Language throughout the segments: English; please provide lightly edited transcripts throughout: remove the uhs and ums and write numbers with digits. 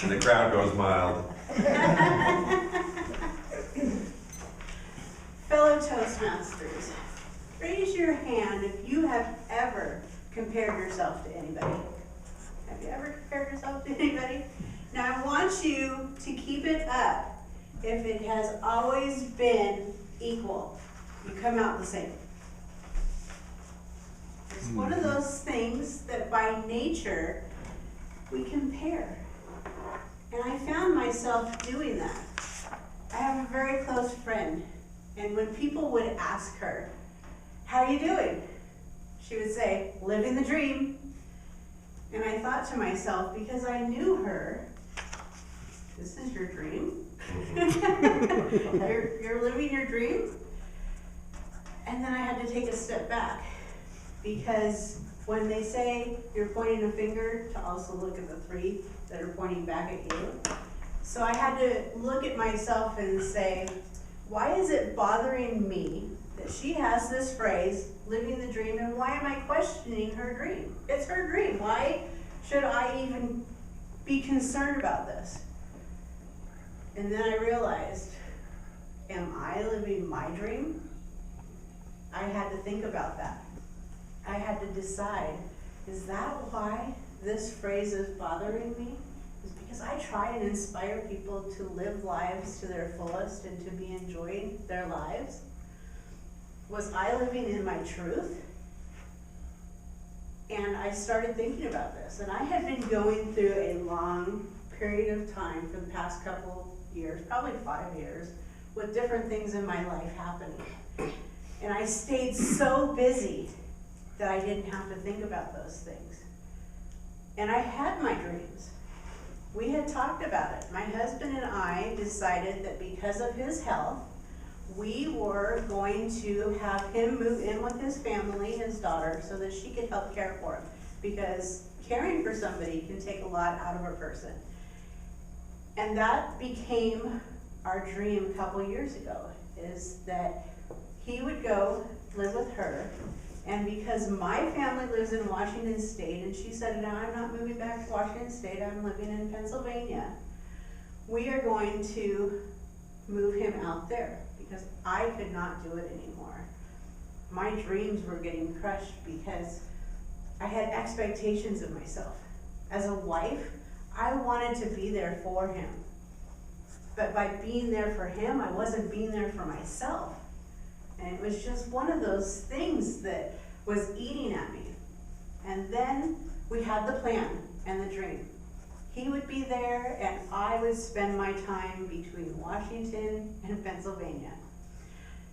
And the crowd goes mild. Fellow Toastmasters, raise your hand if you have ever compared yourself to anybody. Have you ever compared yourself to anybody? Now I want you to keep it up if it has always been equal. You come out the same. It's one of those things that by nature we compare. And I found myself doing that. I have a very close friend, and when people would ask her, "How are you doing?" she would say, "Living the dream." And I thought to myself, because I knew her, this is your dream? You're living your dream? And then I had to take a step back, because when they say you're pointing a finger, to also look at the three that are pointing back at you. So I had to look at myself and say, why is it bothering me that she has this phrase, living the dream, and why am I questioning her dream? It's her dream. Why should I even be concerned about this? And then I realized, am I living my dream? I had to think about that. I had to decide, is that why this phrase is bothering me? Is because I try and inspire people to live lives to their fullest and to be enjoying their lives? Was I living in my truth? And I started thinking about this, and I had been going through a long period of time for the past couple years, probably 5 years, with different things in my life happening. And I stayed so busy that I didn't have to think about those things. And I had my dreams. We had talked about it. My husband and I decided that because of his health, we were going to have him move in with his family, his daughter, so that she could help care for him. Because caring for somebody can take a lot out of a person. And that became our dream a couple years ago, is that he would go live with her. And because my family lives in Washington State, and she said, no, I'm not moving back to Washington State, I'm living in Pennsylvania, we are going to move him out there, because I could not do it anymore. My dreams were getting crushed because I had expectations of myself. As a wife, I wanted to be there for him. But by being there for him, I wasn't being there for myself. And it was just one of those things that was eating at me. And then we had the plan and the dream. He would be there, and I would spend my time between Washington and Pennsylvania.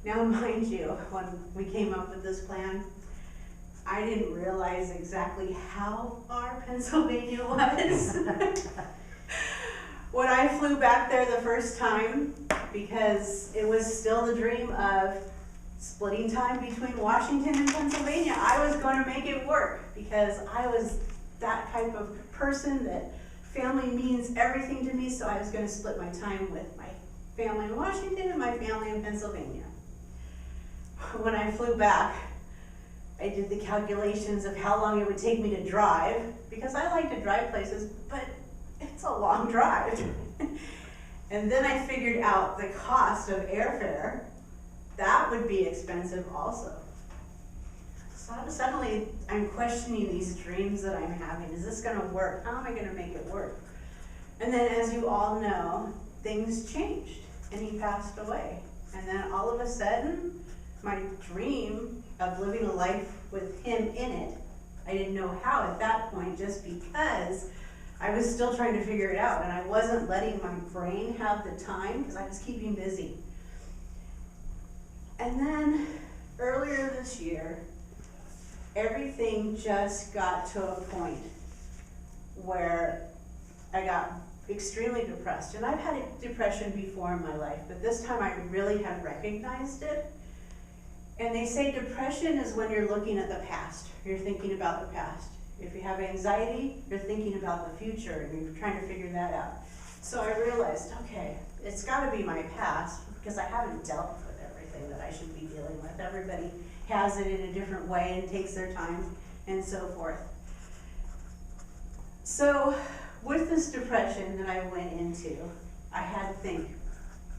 Now, mind you, when we came up with this plan, I didn't realize exactly how far Pennsylvania was. When I flew back there the first time, because it was still the dream of splitting time between Washington and Pennsylvania, I was going to make it work, because I was that type of person that family means everything to me, so I was going to split my time with my family in Washington and my family in Pennsylvania. When I flew back, I did the calculations of how long it would take me to drive, because I like to drive places, but it's a long drive. And then I figured out the cost of airfare. That would be expensive also. So suddenly I'm questioning these dreams that I'm having. Is this going to work? How am I going to make it work? And then, as you all know, things changed, and he passed away. And then all of a sudden, my dream of living a life with him in it, I didn't know how at that point, just because I was still trying to figure it out, and I wasn't letting my brain have the time, because I was keeping busy. And then earlier this year, everything just got to a point where I got extremely depressed. And I've had depression before in my life, but this time I really have recognized it. And they say depression is when you're looking at the past. You're thinking about the past. If you have anxiety, you're thinking about the future, and you're trying to figure that out. So I realized, okay, it's got to be my past, because I haven't dealt with everything that I should be dealing with. Everybody has it in a different way and takes their time and so forth. So with the this depression that I went into, I had to think,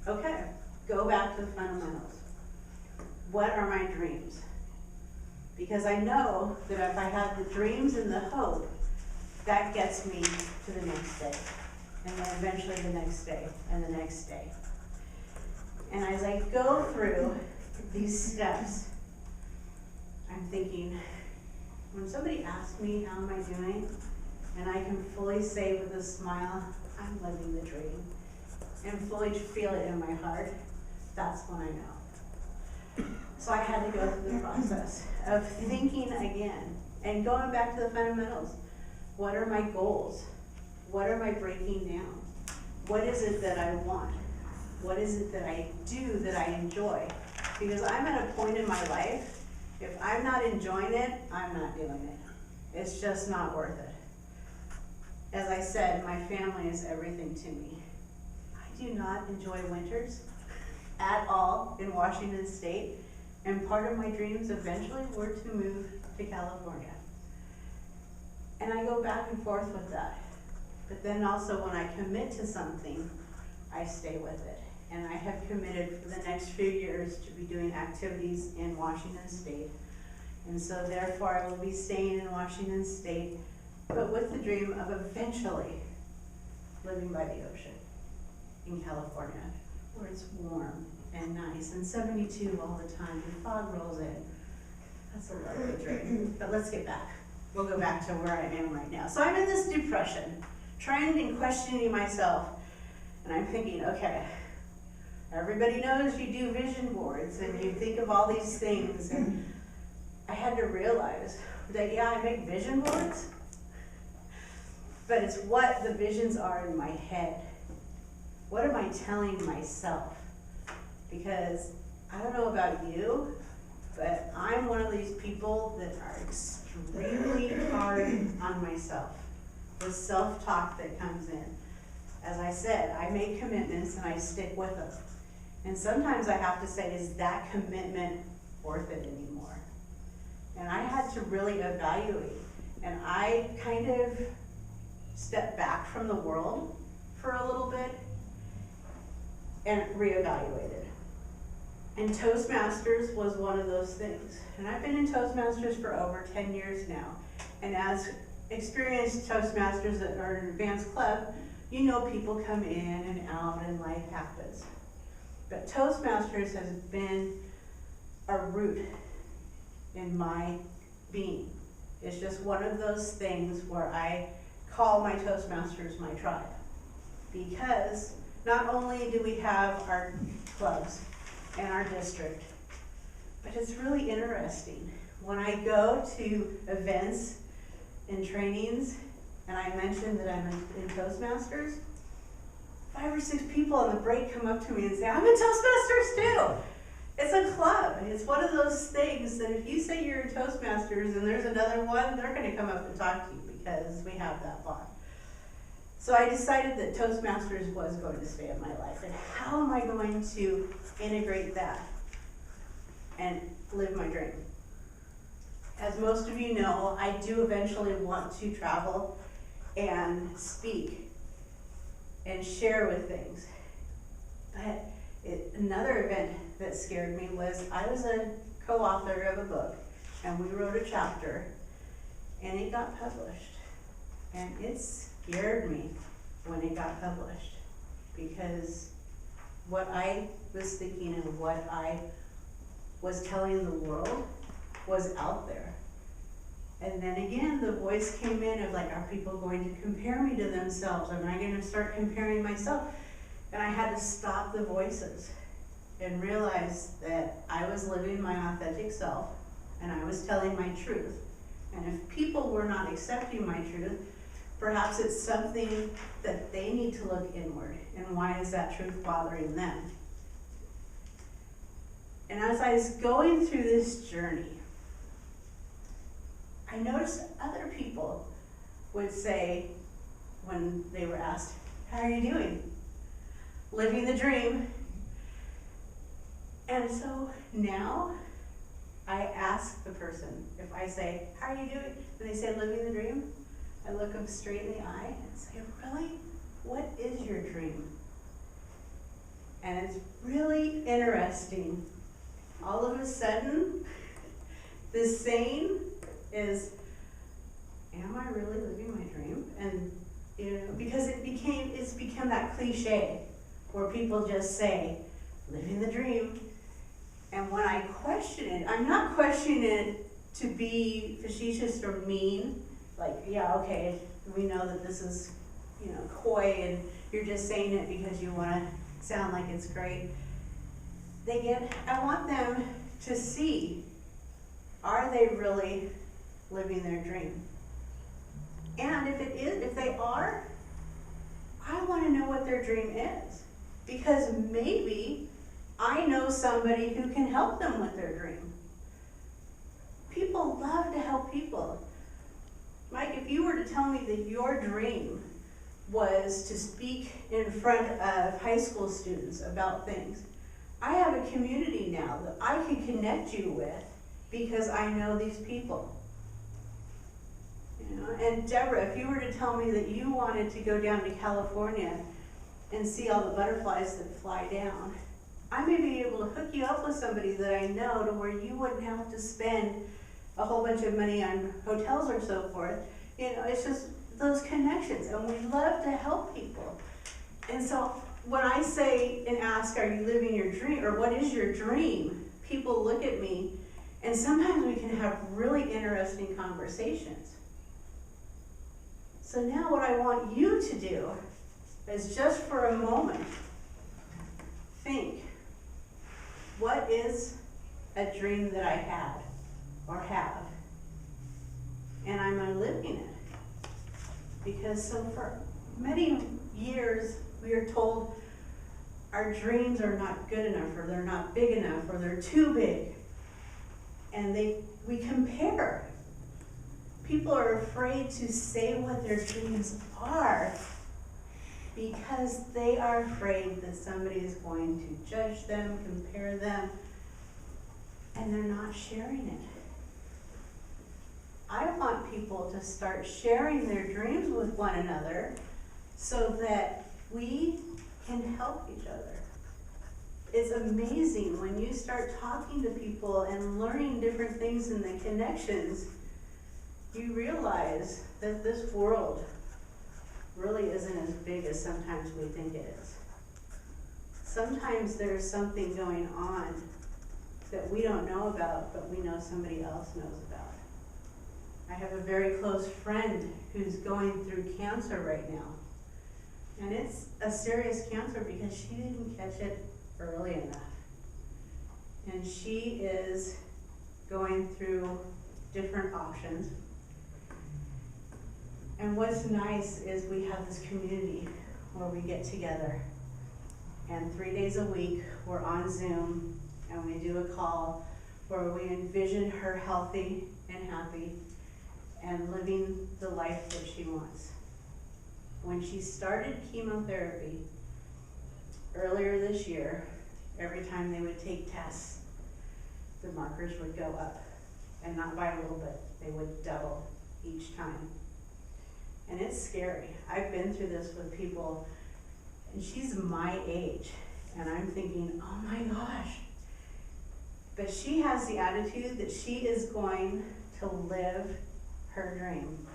okay, go back to the fundamentals. What are my dreams? Because I know that if I have the dreams and the hope, that gets me to the next day. And then eventually the next day and the next day. And as I go through these steps, I'm thinking, when somebody asks me how am I doing, and I can fully say with a smile, I'm living the dream, and fully feel it in my heart, that's when I know. So I had to go through the process of thinking again and going back to the fundamentals. What are my goals? What am I breaking down? What is it that I want? What is it that I do that I enjoy? Because I'm at a point in my life, if I'm not enjoying it, I'm not doing it. It's just not worth it. As I said, my family is everything to me. I do not enjoy winters at all in Washington State, and part of my dreams eventually were to move to California. And I go back and forth with that. But then also when I commit to something, I stay with it. And I have committed for the next few years to be doing activities in Washington State. And so therefore I will be staying in Washington State, but with the dream of eventually living by the ocean in California, where it's warm and nice and 72 all the time and fog rolls in. That's a lovely dream. But let's get back. We'll go back to where I am right now. So I'm in this depression, trying and questioning myself. And I'm thinking, okay, everybody knows you do vision boards and you think of all these things. And I had to realize that, yeah, I make vision boards, but it's what the visions are in my head. What am I telling myself? Because I don't know about you, but I'm one of these people that are extremely hard on myself. The self-talk that comes in. As I said, I make commitments and I stick with them. And sometimes I have to say, is that commitment worth it anymore? And I had to really evaluate. And I kind of stepped back from the world for a little bit and reevaluated. And Toastmasters was one of those things. And I've been in Toastmasters for over 10 years now. And as experienced Toastmasters that are an advanced club, you know people come in and out and life happens. But Toastmasters has been a root in my being. It's just one of those things where I call my Toastmasters my tribe. Because not only do we have our clubs and our district, but it's really interesting. When I go to events and trainings, and I mention that I'm in Toastmasters, 5 or 6 people on the break come up to me and say, I'm in Toastmasters too. It's a club. It's one of those things that if you say you're in Toastmasters and there's another one, they're going to come up and talk to you because we have that bond. So I decided that Toastmasters was going to stay in my life. And how am I going to integrate that and live my dream? As most of you know, I do eventually want to travel and speak and share with things. But another event that scared me was I was a co-author of a book, and we wrote a chapter, and it got published. And it scared me when it got published, because what I was thinking and what I was telling the world was out there. And then again, the voice came in of like, are people going to compare me to themselves? Am I going to start comparing myself? And I had to stop the voices and realize that I was living my authentic self and I was telling my truth. And if people were not accepting my truth, perhaps it's something that they need to look inward. And why is that truth bothering them? And as I was going through this journey, I noticed other people would say, when they were asked, how are you doing? Living the dream. And so now I ask the person, if I say, how are you doing? And they say, living the dream, I look them straight in the eye and say, really? dream. And it's really interesting. All of a sudden, this saying is, am I really living my dream? And because it's become that cliche where people just say, living the dream. And when I question it, I'm not questioning it to be facetious or mean, like, yeah, okay, we know that this is, coy and you're just saying it because you want to sound like it's great. I want them to see, are they really living their dream? And if they are, I want to know what their dream is. Because maybe I know somebody who can help them with their dream. People love to help people. Mike, if you were to tell me that your dream was to speak in front of high school students about things, I have a community now that I can connect you with because I know these people. And Deborah, if you were to tell me that you wanted to go down to California and see all the butterflies that fly down, I may be able to hook you up with somebody that I know to where you wouldn't have to spend a whole bunch of money on hotels or so forth. It's just those connections, and we love to help people. And so when I say and ask, are you living your dream, or what is your dream? People look at me, and sometimes we can have really interesting conversations. So now what I want you to do is just for a moment, think, what is a dream that I had or have? And am I living it? Because so for many years, we are told our dreams are not good enough, or they're not big enough, or they're too big. And we compare. People are afraid to say what their dreams are because they are afraid that somebody is going to judge them, compare them, and they're not sharing it. I want people to start sharing their dreams with one another so that we can help each other. It's amazing when you start talking to people and learning different things in the connections, you realize that this world really isn't as big as sometimes we think it is. Sometimes there's something going on that we don't know about, but we know somebody else knows about. I have a very close friend who's going through cancer right now. And it's a serious cancer because she didn't catch it early enough. And she is going through different options. And what's nice is we have this community where we get together. And 3 days a week, we're on Zoom and we do a call where we envision her healthy and happy and living the life that she wants. When she started chemotherapy earlier this year, every time they would take tests, the markers would go up. And not by a little bit, they would double each time. And it's scary. I've been through this with people, and she's my age, and I'm thinking, oh my gosh. But she has the attitude that she is going to live her dream,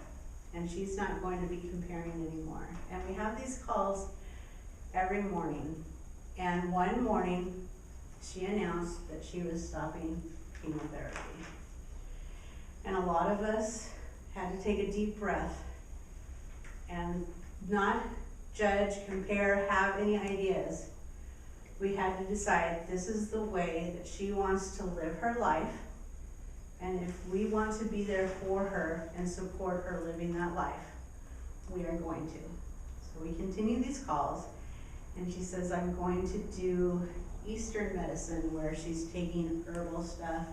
and she's not going to be comparing anymore. And we have these calls every morning, and one morning she announced that she was stopping chemotherapy. And a lot of us had to take a deep breath and not judge, compare, have any ideas. We had to decide this is the way that she wants to live her life, and if we want to be there for her and support her living that life, we are going to. So we continue these calls, and she says, I'm going to do Eastern medicine where she's taking herbal stuff,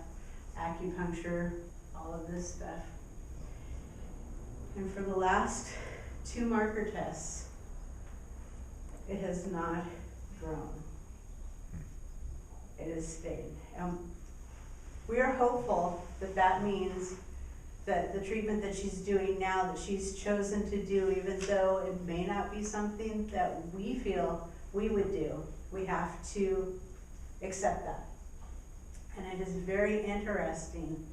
acupuncture, all of this stuff. And for the last 2 marker tests, it has not grown. It has stayed. And we are hopeful that that means that the treatment that she's doing now, that she's chosen to do, even though it may not be something that we feel we would do, we have to accept that. And it is very interesting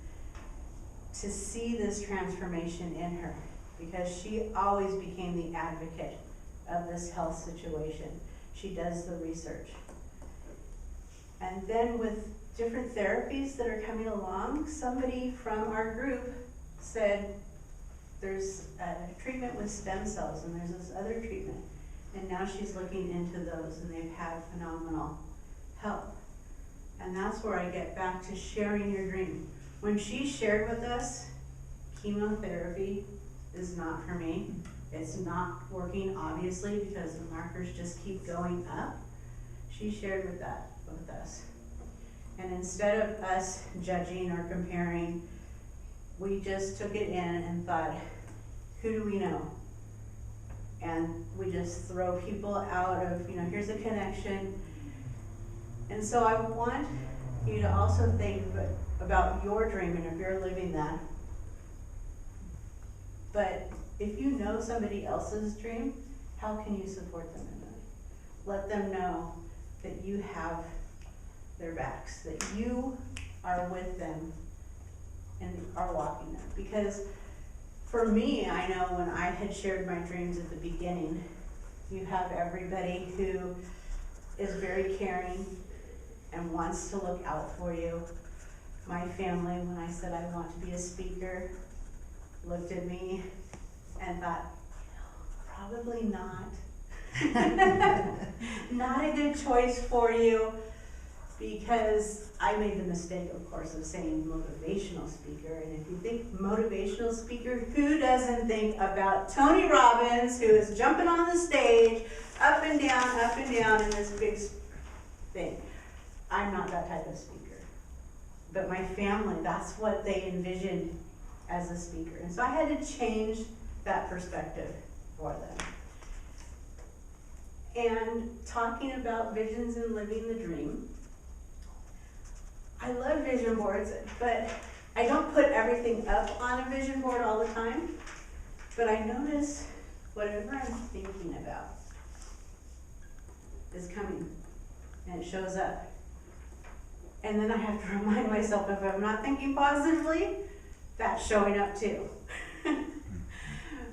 to see this transformation in her, because she always became the advocate of this health situation. She does the research. And then with different therapies that are coming along, somebody from our group said, there's a treatment with stem cells and there's this other treatment. And now she's looking into those and they've had phenomenal help. And that's where I get back to sharing your dream. When she shared with us, chemotherapy is not for me. It's not working, obviously, because the markers just keep going up. She shared with us. And instead of us judging or comparing, we just took it in and thought, who do we know? And we just throw people out of, here's a connection. And so I want you to also think about your dream and if you're living that. But if you know somebody else's dream, how can you support them in that? Let them know that you have their backs, that you are with them and are walking them. Because for me, I know when I had shared my dreams at the beginning, you have everybody who is very caring and wants to look out for you. My family, when I said I want to be a speaker, looked at me and thought, probably not. Not a good choice for you, because I made the mistake, of course, of saying motivational speaker. And if you think motivational speaker, who doesn't think about Tony Robbins, who is jumping on the stage, up and down in this big thing? I'm not that type of speaker. But my family, that's what they envisioned as a speaker. And so I had to change that perspective for them. And talking about visions and living the dream, I love vision boards, but I don't put everything up on a vision board all the time. But I notice whatever I'm thinking about is coming, and it shows up. And then I have to remind myself, if I'm not thinking positively, that's showing up too.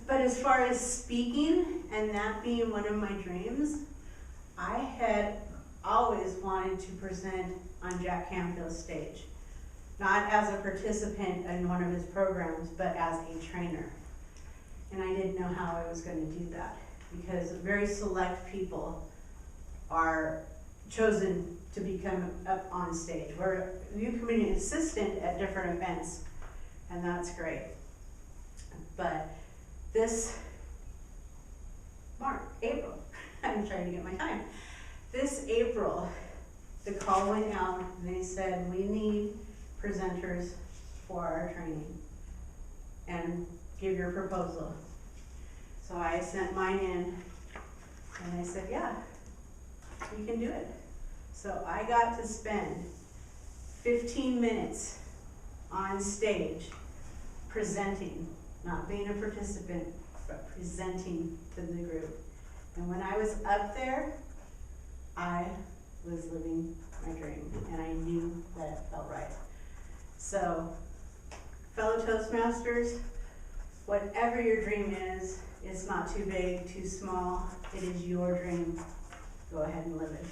But as far as speaking and that being one of my dreams, I had always wanted to present on Jack Canfield's stage. Not as a participant in one of his programs, but as a trainer. And I didn't know how I was going to do that, because very select people are chosen to become up on stage. You can be an assistant at different events, and that's great. But this April, I'm trying to get my time. This April, the call went out and they said, we need presenters for our training and give your proposal. So I sent mine in and they said, yeah, we can do it. So I got to spend 15 minutes on stage presenting, not being a participant, but presenting to the group. And when I was up there, I was living my dream, and I knew that it felt right. So, fellow Toastmasters, whatever your dream is, it's not too big, too small. It is your dream. Go ahead and live it.